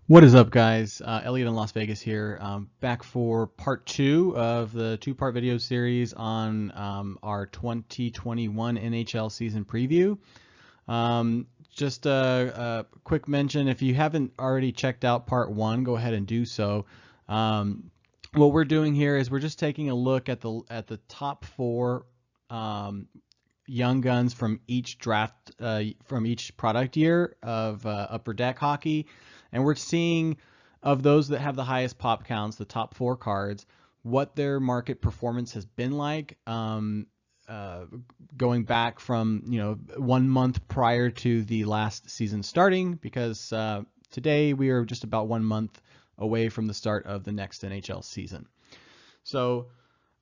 What is up, guys? Elliot in Las Vegas here, back for part two of the two-part video series on our 2021 NHL season preview. Just a quick mention, if you haven't already checked out part one, go ahead and do so. What we're doing here is we're just taking a look at the top four young guns from each draft, from each product year of Upper Deck hockey. And we're seeing, of those that have the highest pop counts, the top four cards, what their market performance has been like, going back from 1 month prior to the last season starting, because today we are just about 1 month away from the start of the next NHL season. So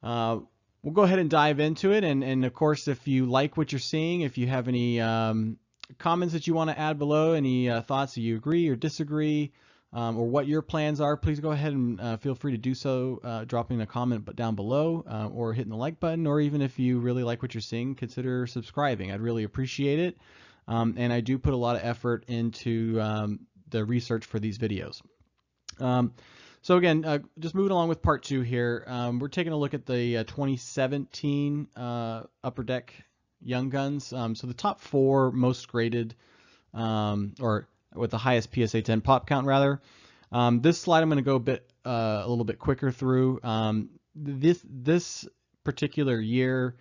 we'll go ahead and dive into it. And of course, if you like what you're seeing, if you have any comments that you want to add below, any thoughts that you agree or disagree, or what your plans are, please go ahead and feel free to do so, dropping a comment down below, or hitting the like button, or even if you really like what you're seeing, consider subscribing. I'd really appreciate it. And I do put a lot of effort into the research for these videos. So again, just moving along with part two here, we're taking a look at the 2017 Upper Deck Young Guns. So the top four most graded, or with the highest PSA 10 pop count, rather. This slide I'm going to go a little bit quicker through. This particular year,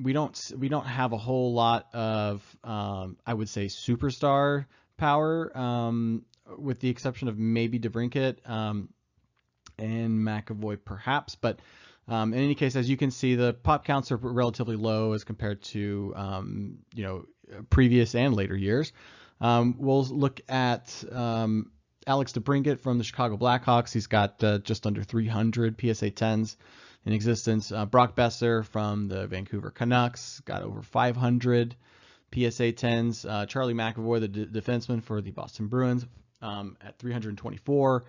we don't have a whole lot of I would say superstar power, with the exception of maybe DeBrincat and McAvoy perhaps, but in any case, as you can see, the pop counts are relatively low as compared to previous and later years. We'll look at Alex DeBrincat from the Chicago Blackhawks. He's got just under 300 PSA 10s in existence. Brock Besser from the Vancouver Canucks got over 500 PSA 10s. Charlie McAvoy, the defenseman for the Boston Bruins, at 324.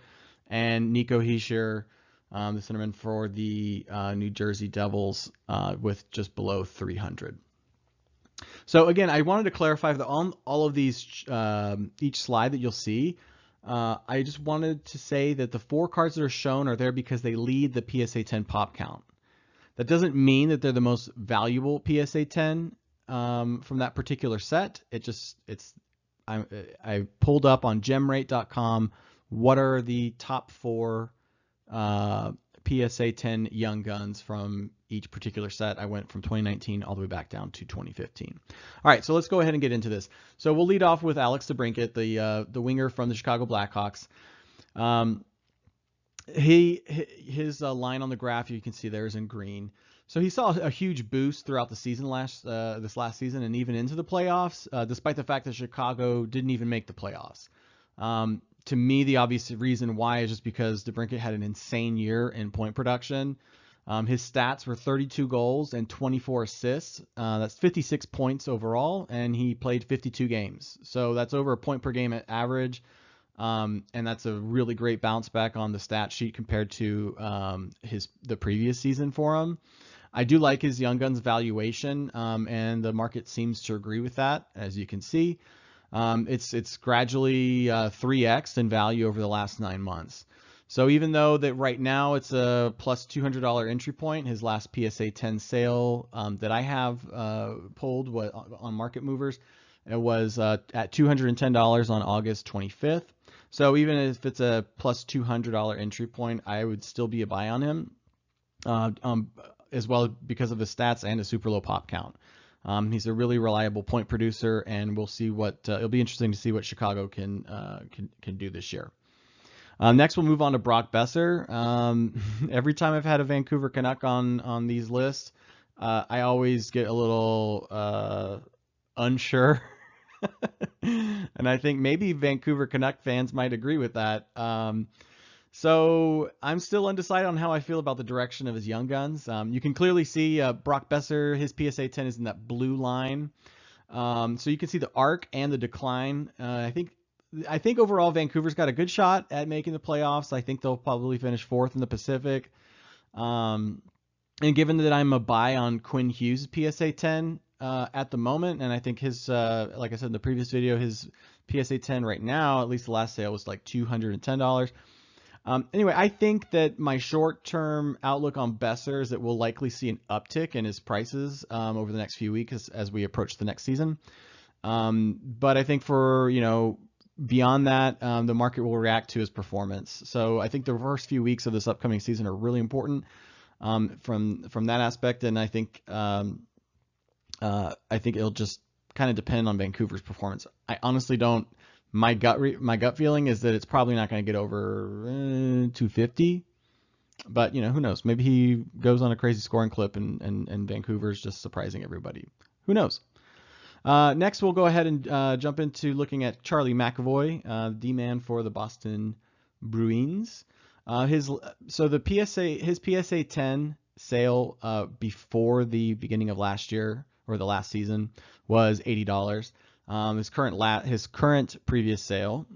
And Nico Hischier, the centerman for the New Jersey Devils, with just below 300. So again, I wanted to clarify that on all of these, each slide that you'll see, I just wanted to say that the four cards that are shown are there because they lead the PSA 10 pop count. That doesn't mean that they're the most valuable PSA 10 from that particular set. I pulled up on gemrate.com what are the top four PSA 10 young guns from each particular set. I went from 2019 all the way back down to 2015. All right, so let's go ahead and get into this. So we'll lead off with Alex DeBrincat, the winger from the Chicago Blackhawks. His line on the graph, you can see there, is in green. So he saw a huge boost throughout the season this last season, and even into the playoffs, despite the fact that Chicago didn't even make the playoffs. To me, the obvious reason why is just because DeBrincat had an insane year in point production. His stats were 32 goals and 24 assists. That's 56 points overall, and he played 52 games. So that's over a point per game at average, and that's a really great bounce back on the stat sheet compared to the previous season for him. I do like his Young Guns valuation, and the market seems to agree with that, as you can see. It's gradually 3x in value over the last 9 months. So even though that right now it's a plus $200 entry point, his last PSA 10 sale that I have pulled on Market Movers, it was at $210 on August 25th. So even if it's a plus $200 entry point, I would still be a buy on him, as well because of his stats and a super low pop count. He's a really reliable point producer, and we'll see what it'll be interesting to see what Chicago can do this year. Next, we'll move on to Brock Besser. Every time I've had a Vancouver Canuck on these lists, I always get a little unsure, and I think maybe Vancouver Canuck fans might agree with that. So I'm still undecided on how I feel about the direction of his Young Guns. You can clearly see Brock Besser, his PSA 10 is in that blue line. So you can see the arc and the decline. I think overall Vancouver's got a good shot at making the playoffs. I think they'll probably finish 4th in the Pacific. And given that I'm a buy on Quinn Hughes' PSA 10, at the moment, and I think his, like I said in the previous video, his PSA 10 right now, at least the last sale was like $210. Anyway, I think that my short-term outlook on Boeser is that we'll likely see an uptick in his prices over the next few weeks as we approach the next season. But I think for, beyond that, the market will react to his performance. So I think the first few weeks of this upcoming season are really important from that aspect, and I think it'll just kind of depend on Vancouver's performance. I honestly don't. My gut feeling is that it's probably not going to get over 250, but who knows? Maybe he goes on a crazy scoring clip and Vancouver's just surprising everybody. Who knows? Next, we'll go ahead and jump into looking at Charlie McAvoy, D-man for the Boston Bruins. His PSA 10 sale before the beginning of last year or the last season was $80. His current previous sale,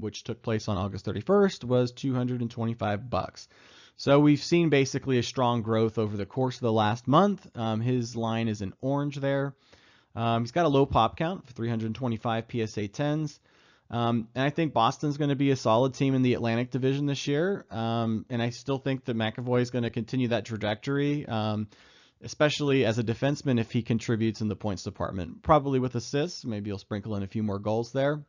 which took place on August 31st, was $225. So we've seen basically a strong growth over the course of the last month. His line is in orange there. He's got a low pop count for 325 PSA 10s. And I think Boston's going to be a solid team in the Atlantic Division this year. And I still think that McAvoy is going to continue that trajectory, especially as a defenseman if he contributes in the points department. Probably with assists. Maybe he'll sprinkle in a few more goals there.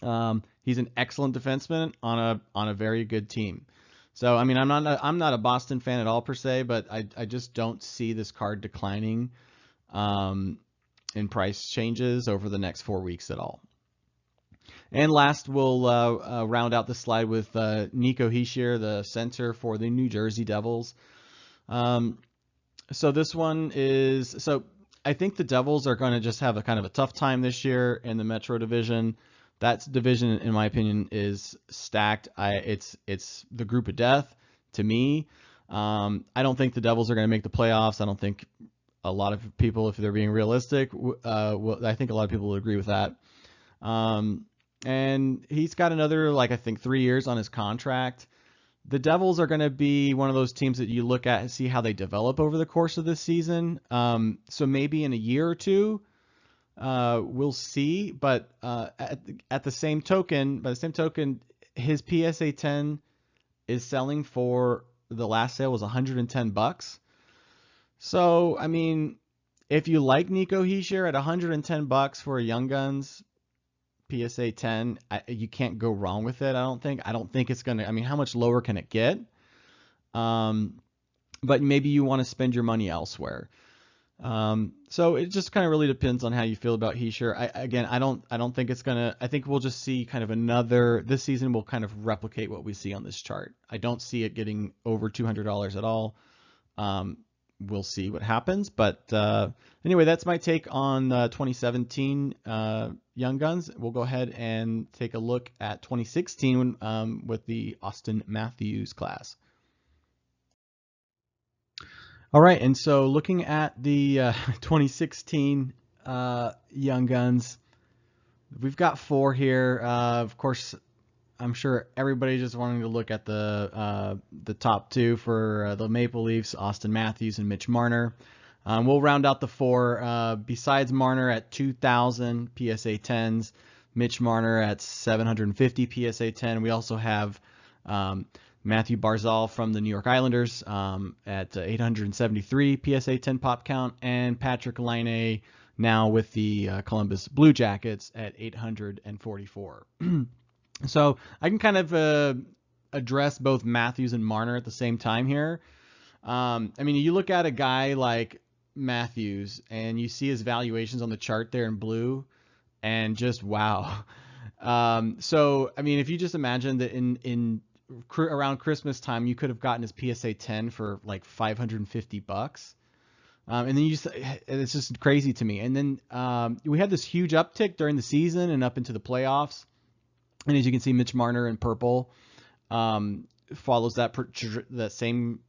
He's an excellent defenseman on a very good team. So, I mean, I'm not a Boston fan at all per se, but I just don't see this card declining in price changes over the next 4 weeks at all. And last, we'll round out the slide with Nico Hischier, the center for the New Jersey Devils. So this one is, so I think the Devils are going to just have a kind of a tough time this year in the Metro Division. That division, in my opinion, is stacked. It's the group of death to me. I don't think the Devils are going to make the playoffs. I don't think a lot of people, if they're being realistic, I think a lot of people would agree with that. And he's got another, I think 3 years on his contract. The Devils are going to be one of those teams that you look at and see how they develop over the course of this season. So maybe in a year or two, we'll see. But at the same token, his PSA 10 is selling for, the last sale was $110. So, I mean, if you like Nico Hischier at $110 for a Young Guns PSA 10, you can't go wrong with it. I don't think it's going to, I mean, how much lower can it get? But maybe you want to spend your money elsewhere. So it just kind of really depends on how you feel about Hischier. I don't think it's going to, I think we'll just see kind of this season will kind of replicate what we see on this chart. I don't see it getting over $200 at all. We'll see what happens. But anyway, that's my take on 2017 Young Guns. We'll go ahead and take a look at 2016 with the Auston Matthews class. All right, and so looking at the 2016 Young Guns, we've got 4 here. Of course, I'm sure everybody just wanting to look at the top 2 for the Maple Leafs, Auston Matthews and Mitch Marner. We'll round out the 4. Besides Marner at 2,000 PSA 10s, Mitch Marner at 750 PSA 10. We also have Matthew Barzal from the New York Islanders at 873 PSA 10 pop count, and Patrick Laine now with the Columbus Blue Jackets at 844. So I can kind of address both Matthews and Marner at the same time here. I mean, you look at a guy like Matthews and you see his valuations on the chart there in blue, and just wow. So I mean, if you just imagine that in around Christmas time, you could have gotten his PSA 10 for like $550. And then it's just crazy to me. And then we had this huge uptick during the season and up into the playoffs. And as you can see, Mitch Marner in purple follows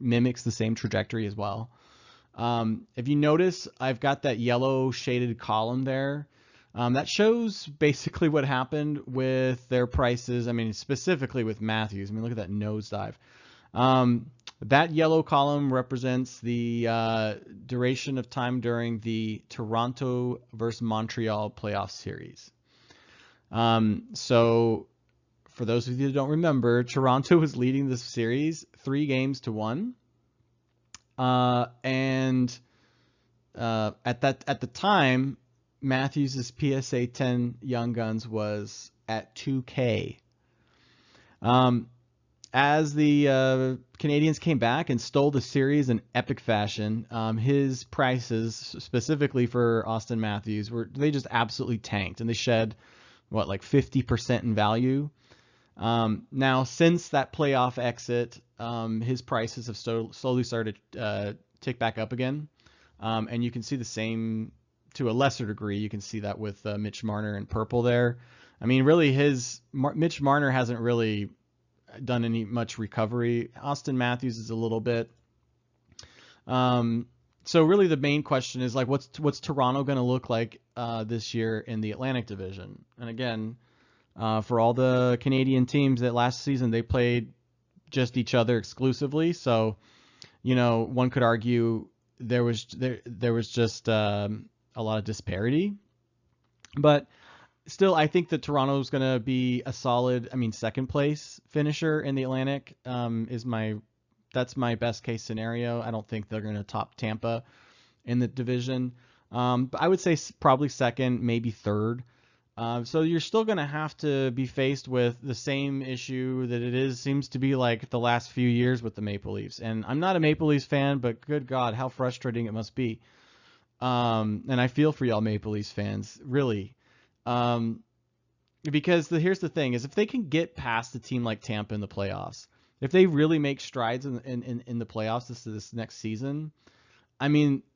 mimics the same trajectory as well. If you notice, I've got that yellow shaded column there. That shows basically what happened with their prices. I mean, specifically with Matthews. I mean, look at that nosedive. That yellow column represents the duration of time during the Toronto versus Montreal playoff series. So for those of you that don't remember, Toronto was leading this series 3-1. And at the time, Matthews' PSA 10 Young Guns was at 2K. As the Canadians came back and stole the series in epic fashion, his prices, specifically for Austin Matthews, they just absolutely tanked, and they shed like 50% in value. Now, since that playoff exit, his prices have slowly started to tick back up again. And you can see the same to a lesser degree. You can see that with Mitch Marner in purple there. I mean, really, Mitch Marner hasn't really done much recovery. Austin Matthews is a little bit. So really, the main question is like, what's Toronto going to look like this year in the Atlantic Division? And again, for all the Canadian teams that last season they played just each other exclusively. So, one could argue there was just a lot of disparity, but still, I think that Toronto is going to be a solid, second place finisher in the Atlantic. That's my best case scenario. I don't think they're going to top Tampa in the division. But I would say probably second, maybe third. So you're still going to have to be faced with the same issue that seems to be like the last few years with the Maple Leafs. And I'm not a Maple Leafs fan, but good God, how frustrating it must be. And I feel for y'all Maple Leafs fans, really. Because here's the thing is if they can get past a team like Tampa in the playoffs, if they really make strides in the playoffs this next season,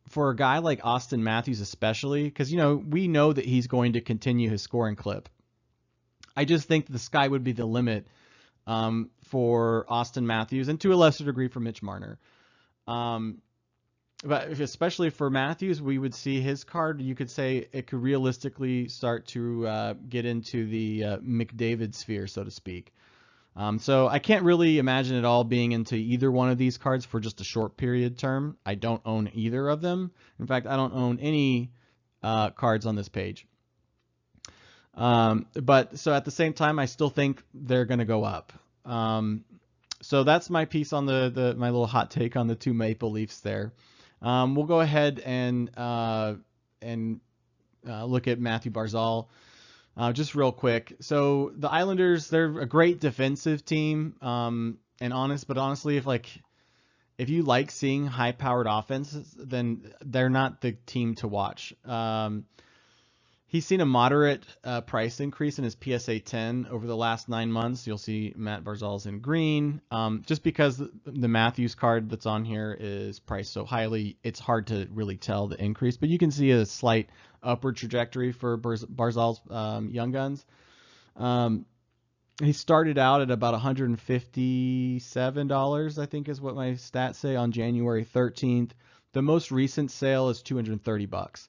for a guy like Austin Matthews especially, because we know that he's going to continue his scoring clip. I just think the sky would be the limit for Austin Matthews, and to a lesser degree for Mitch Marner. But especially for Matthews, we would see his card. You could say it could realistically start to get into the McDavid sphere, so to speak. So I can't really imagine it all being into either one of these cards for just a short period term. I don't own either of them. In fact, I don't own any cards on this page. But so at the same time, I still think they're going to go up. So that's my piece on my little hot take on the two Maple Leafs there. We'll go ahead and look at Matthew Barzal. Just real quick. So the Islanders, they're a great defensive team. And honestly, if you like seeing high-powered offenses, then they're not the team to watch. He's seen a moderate price increase in his PSA 10 over the last 9 months. You'll see Matt Barzal's in green. Just because the Matthews card that's on here is priced so highly, it's hard to really tell the increase. But you can see a slight upward trajectory for Barzal's Young Guns. He started out at about $157, I think is what my stats say, on January 13th. The most recent sale is $230.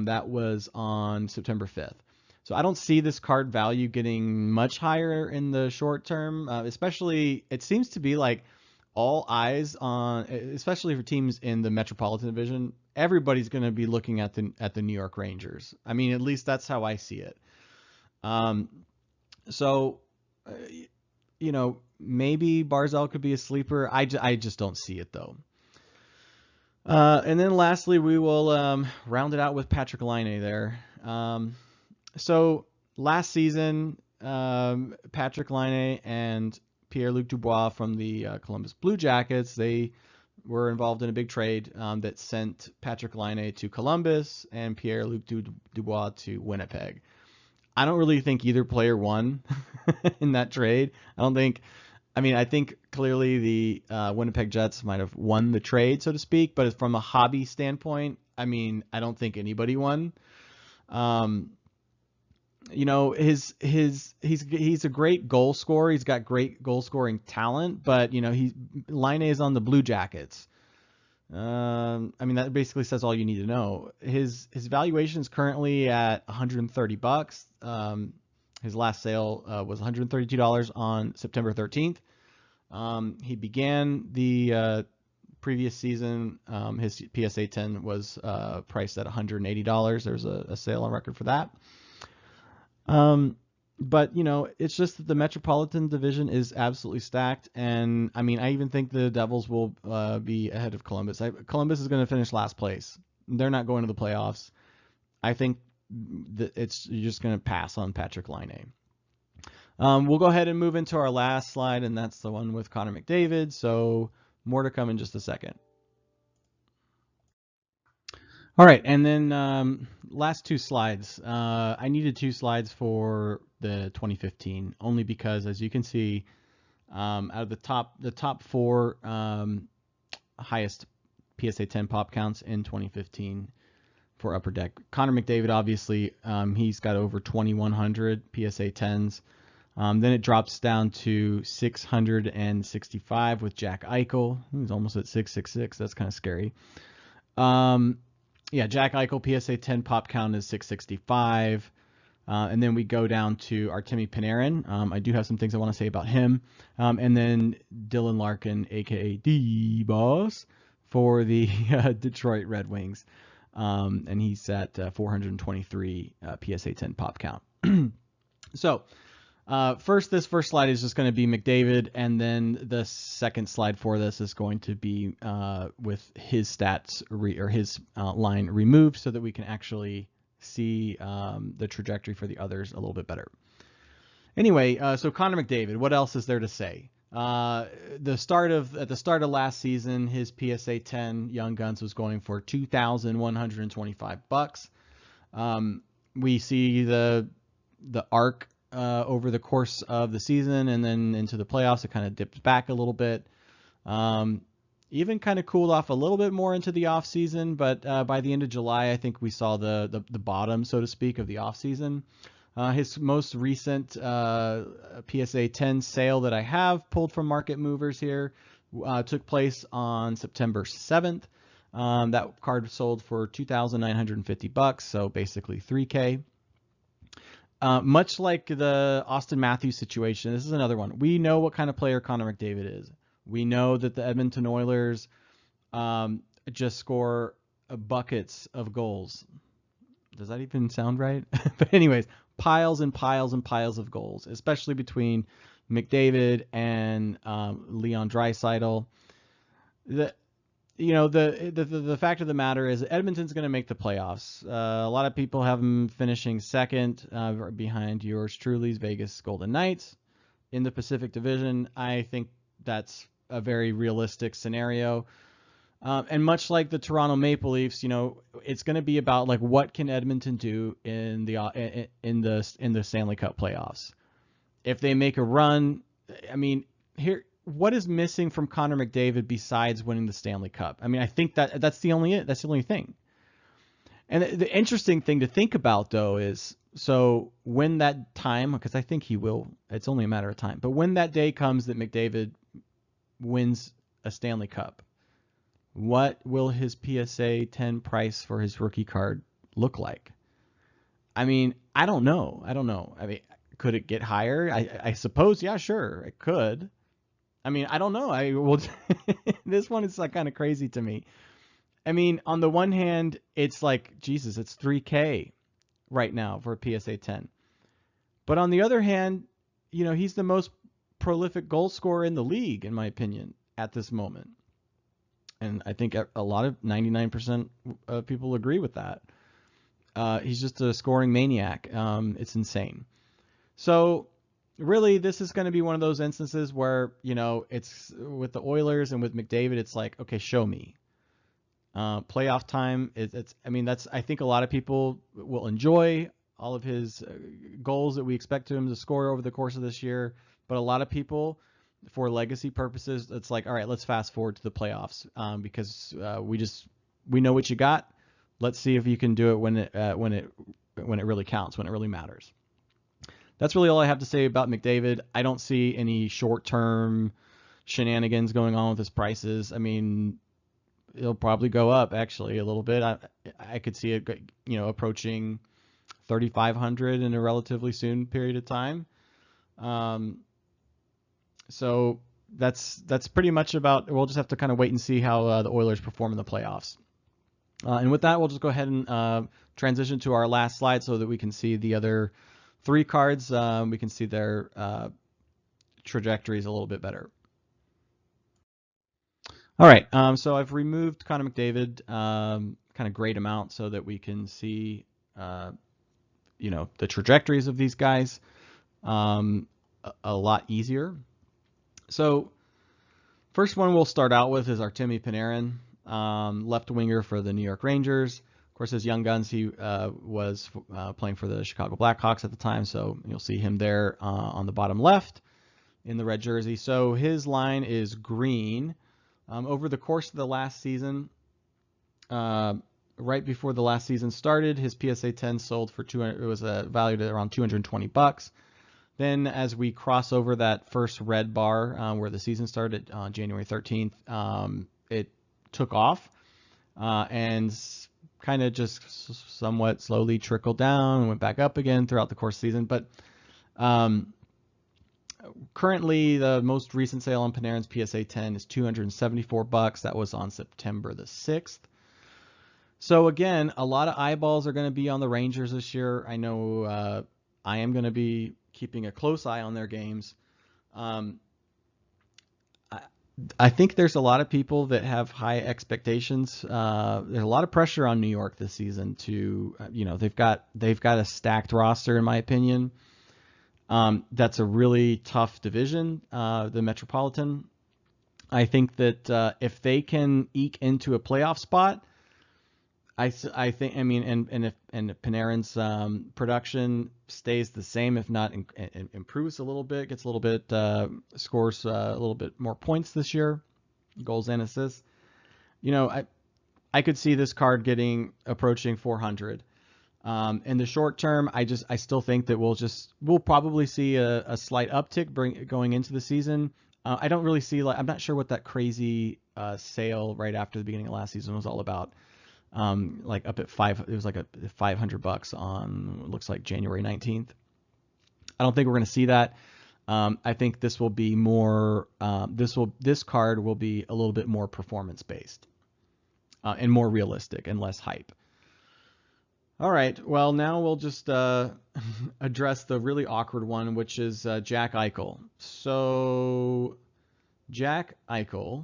That was on September 5th. So I don't see this card value getting much higher in the short term, especially it seems to be like all eyes on, especially for teams in the Metropolitan Division, everybody's going to be looking at the New York Rangers. At least that's how I see it. Maybe Barzal could be a sleeper. I just don't see it though. And then lastly, we will round it out with Patrik Laine there. So last season, Patrik Laine and Pierre-Luc Dubois from the Columbus Blue Jackets, they were involved in a big trade that sent Patrik Laine to Columbus and Pierre-Luc Dubois to Winnipeg. I don't really think either player won in that trade. I think clearly the Winnipeg Jets might have won the trade, so to speak, but from a hobby standpoint, I don't think anybody won. He's a great goal scorer. He's got great goal scoring talent, but Laine is on the Blue Jackets. That basically says all you need to know. His valuation is currently at $130. His last sale was $132 on September 13th. He began the previous season. His PSA 10 was priced at $180. There's a sale on record for that. But it's just that the Metropolitan Division is absolutely stacked, and I mean, I even think the Devils will be ahead of Columbus. Columbus is going to finish last place. They're not going to the playoffs. I think that you're just going to pass on Patrik Laine. We'll go ahead and move into our last slide, and that's the one with Connor McDavid. So more to come in just a second. All right, and then last two slides. I needed two slides for the 2015 only because, as you can see, out of the top four highest PSA 10 pop counts in 2015 for Upper Deck. Connor McDavid, obviously, he's got over 2,100 PSA 10s. Then it drops down to 665 with Jack Eichel, who's almost at 666. That's kind of scary. Yeah, Jack Eichel PSA 10 pop count is 665. And then we go down to Artemi Panarin. I do have some things I want to say about him. And then Dylan Larkin, a.k.a. D-Boss, for the Detroit Red Wings. And he's at 423 PSA 10 pop count. So this first slide is just going to be McDavid, and then the second slide for this is going to be with his stats or his line removed, so that we can actually see the trajectory for the others a little bit better. Anyway, so Connor McDavid, what else is there to say? At the start of last season, his PSA 10 Young Guns was going for $2,125. We see the arc over the course of the season, and then into the playoffs, it kind of dipped back a little bit. Even kind of cooled off a little bit more into the off season, but by the end of July, I think we saw the bottom, so to speak, of the off season. His most recent PSA 10 sale that I have pulled from Market Movers here took place on September 7th. That card sold for $2,950, so basically $3K. Much like the Austin Matthews situation, this is another one. We know what kind of player Connor McDavid is. We know that the Edmonton Oilers just score buckets of goals. Does that even sound right? But anyways, piles and piles and piles of goals, especially between McDavid and Leon Draisaitl. The fact of the matter is Edmonton's going to make the playoffs. A lot of people have them finishing second behind yours truly's Vegas Golden Knights in the Pacific Division. I think that's a very realistic scenario. And much like the Toronto Maple Leafs, it's going to be about like what can Edmonton do in the Stanley Cup playoffs. If they make a run, I mean, what is missing from Connor McDavid besides winning the Stanley Cup? I mean, I think that's the only thing. And the interesting thing to think about, though, is so when that time, because I think he will, it's only a matter of time, but when that day comes that McDavid wins a Stanley Cup, what will his PSA 10 price for his rookie card look like? I mean, I don't know. I mean, could it get higher? I suppose, yeah, sure, it could. I mean, I don't know. This one is like kind of crazy to me. I mean, on the one hand, it's like, Jesus, it's $3K right now for a PSA 10. But on the other hand, he's the most prolific goal scorer in the league, in my opinion, at this moment. And I think a lot of 99% of people agree with that. He's just a scoring maniac. It's insane. So really, this is going to be one of those instances where, it's with the Oilers and with McDavid, it's like, okay, show me. Playoff time, I think a lot of people will enjoy all of his goals that we expect him to score over the course of this year. But a lot of people, for legacy purposes, it's like, all right, let's fast forward to the playoffs because we know what you got. Let's see if you can do it when it really counts, when it really matters. That's really all I have to say about McDavid. I don't see any short-term shenanigans going on with his prices. I mean, it'll probably go up actually a little bit. I could see it, approaching 3,500 in a relatively soon period of time. So that's pretty much about. We'll just have to kind of wait and see how the Oilers perform in the playoffs. And with that, we'll just go ahead and transition to our last slide so that we can see the other three cards. We can see their trajectories a little bit better. All right, so I've removed Connor McDavid kind of grayed them out so that we can see, the trajectories of these guys a lot easier. So first one we'll start out with is Artemi Panarin, left winger for the New York Rangers. Of course, as Young Guns, he was playing for the Chicago Blackhawks at the time, so you'll see him there on the bottom left in the red jersey. So his line is green. Over the course of the last season, right before the last season started, his PSA 10 sold for $200. It was valued at around $220. Then, as we cross over that first red bar where the season started on January 13th, it took off and kind of just somewhat slowly trickled down and went back up again throughout the course of the season. But currently, the most recent sale on Panarin's PSA 10 is $274. That was on September the 6th. So again, a lot of eyeballs are going to be on the Rangers this year. I know I am going to be keeping a close eye on their games. I think there's a lot of people that have high expectations. There's a lot of pressure on New York this season to, they've got a stacked roster in my opinion. That's a really tough division, the Metropolitan. I think that if they can eke into a playoff spot, I think, and if Panarin's production stays the same, if not improves a little bit, gets a little bit, scores a little bit more points this year, goals and assists, I could see this card approaching 400. In the short term, I still think that we'll probably see a slight uptick going into the season. I don't really see, I'm not sure what that crazy sale right after the beginning of last season was all about. Up at it was like a $500 on, looks like January 19th. I don't think we're going to see that. I think this will be more, this card will be a little bit more performance based, and more realistic and less hype. All right, well, now we'll just address the really awkward one, which is Jack Eichel. So Jack Eichel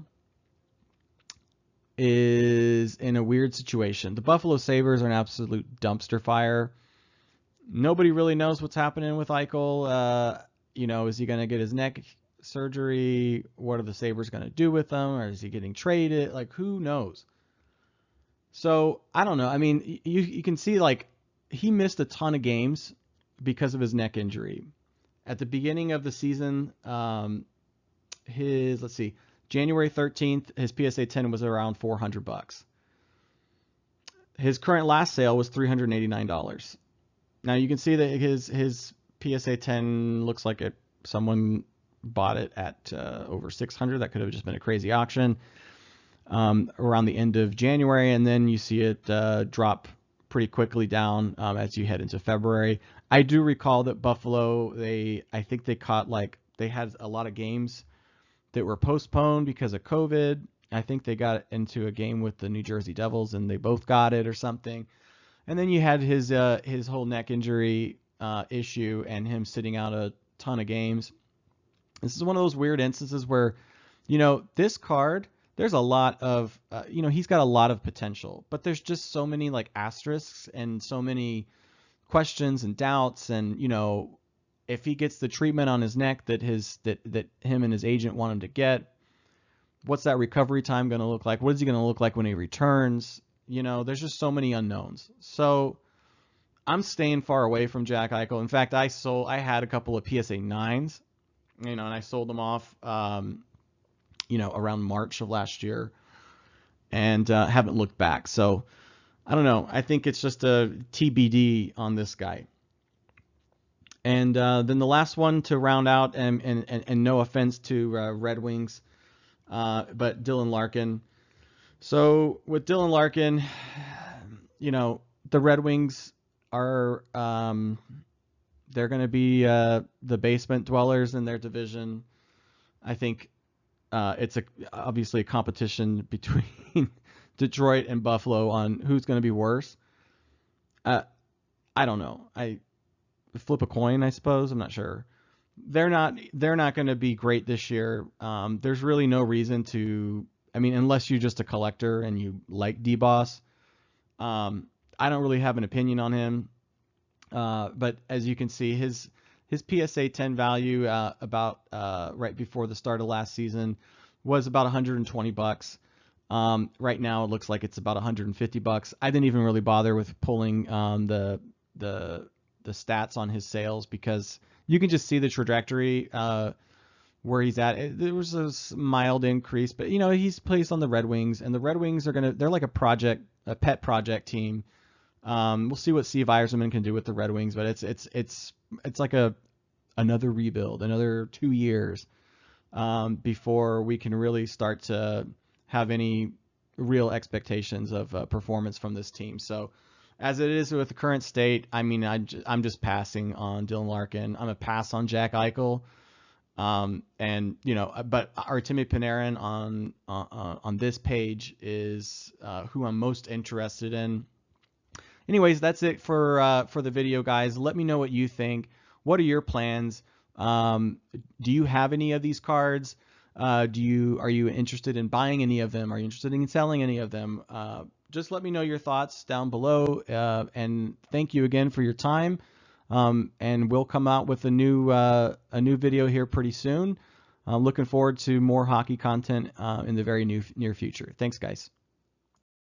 is in a weird situation. The Buffalo Sabres are an absolute dumpster fire. Nobody really knows what's happening with Eichel. Is he going to get his neck surgery? What are the Sabres going to do with him? Or is he getting traded? Who knows? So, I don't know. I mean, you can see, he missed a ton of games because of his neck injury. At the beginning of the season, January 13th, his PSA 10 was around $400. His current last sale was $389. Now you can see that his PSA 10 looks like someone bought it at over $600. That could have just been a crazy auction around the end of January, and then you see it drop pretty quickly down as you head into February. I do recall that Buffalo, I think they had a lot of games that were postponed because of COVID. I think they got into a game with the New Jersey Devils and they both got it or something. And then you had his whole neck injury issue and him sitting out a ton of games. This is one of those weird instances where, this card, there's a lot of, he's got a lot of potential, but there's just so many asterisks and so many questions and doubts and, if he gets the treatment on his neck that him and his agent want him to get, what's that recovery time going to look like? What is he going to look like when he returns? There's just so many unknowns. So I'm staying far away from Jack Eichel. In fact, I had a couple of PSA 9s, and I sold them off, around March of last year, and haven't looked back. So I don't know. I think it's just a TBD on this guy. And then the last one to round out, and no offense to Red Wings, but Dylan Larkin. So with Dylan Larkin, the Red Wings are they're going to be the basement dwellers in their division. I think it's obviously a competition between Detroit and Buffalo on who's going to be worse. I don't know. I flip a coin, I suppose. I'm not sure. They're not going to be great this year. There's really no reason to. I mean, unless you're just a collector and you like DeBoss. I don't really have an opinion on him. But as you can see, his PSA 10 value about right before the start of last season was about $120. Right now it looks like it's about $150. I didn't even really bother with pulling the stats on his sales because you can just see the trajectory where he's at. There was a mild increase, but he's placed on the Red Wings, and the Red Wings they're like a pet project team. We'll see what Steve Yzerman can do with the Red Wings, but it's like another rebuild, another 2 years before we can really start to have any real expectations of performance from this team. So as it is with the current state, I mean, I'm just passing on Dylan Larkin. I'm a pass on Jack Eichel. And but Artemi Panarin on this page is who I'm most interested in. Anyways, that's it for the video, guys. Let me know what you think. What are your plans? Do you have any of these cards? Are you interested in buying any of them? Are you interested in selling any of them? Just let me know your thoughts down below. And thank you again for your time. And we'll come out with a new video here pretty soon. I'm looking forward to more hockey content in the very near future. Thanks, guys.